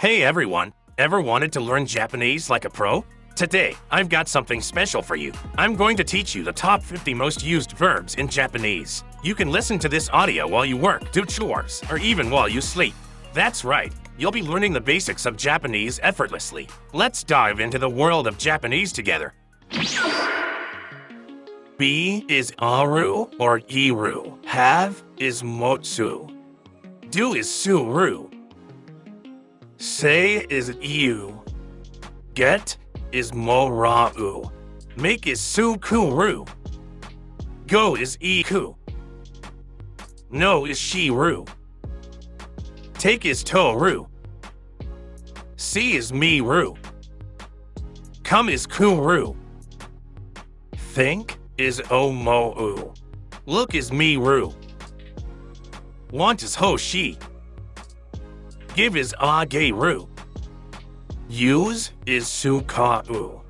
Hey everyone, ever wanted to learn Japanese like a pro? Today, I've got something special for you. I'm going to teach you the top 50 most used verbs in Japanese. You can listen to this audio while you work, do chores, or even while you sleep. That's right, you'll be learning the basics of Japanese effortlessly. Let's dive into the world of Japanese together. Be is aru or iru. Have is motsu. Do is suru. Say is iu. Get is morau. Make is sukuru. Go is iku. No is shiru. Take is toru. See is miru. Come is kuru. Think is omou. Look is miru. Want is hoshi. Give is ageru. Use is sukau.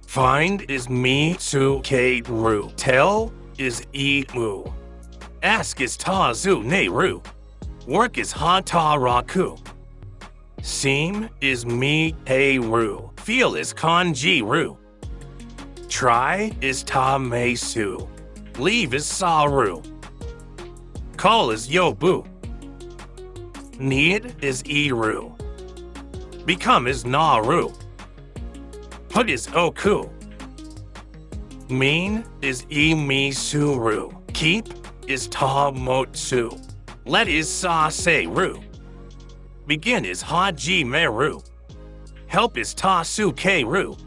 Find is mitsukeru. Tell is imu. Ask is tazu neru. Work is hataraku. Seem is mi-heru. Feel is kanjiru. Try is tamesu. Leave is saru. Call is yobu. Need is iru. Become is naru. Put is oku. Mean is imisuru. Keep is tamotsu. Let is saseru. Begin is hajimeru. Help is tasukeru.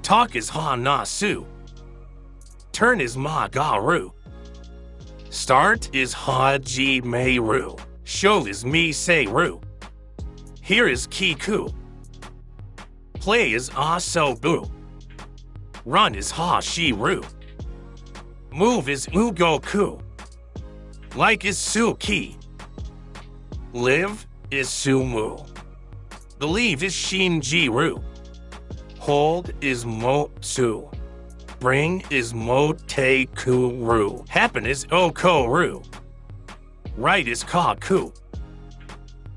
Talk is hanasu. Turn is magaru. Start is hajimeru. Show is miseru. Here is kiku. Play is asobu. Run is hashiru. Move is ugoku. Like is suki. Live is sumu. Believe is shinjiru. Hold is motsu. Bring is motekuru. Happen is okoru. Right is kaku.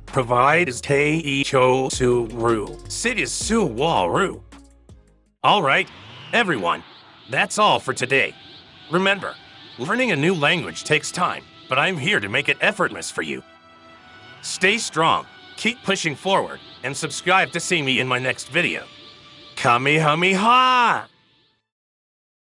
Provide is teichosuru. Sit is suwaru. Alright, everyone, that's all for today. Remember, learning a new language takes time, but I'm here to make it effortless for you. Stay strong, keep pushing forward, and subscribe to see me in my next video. Kamehameha!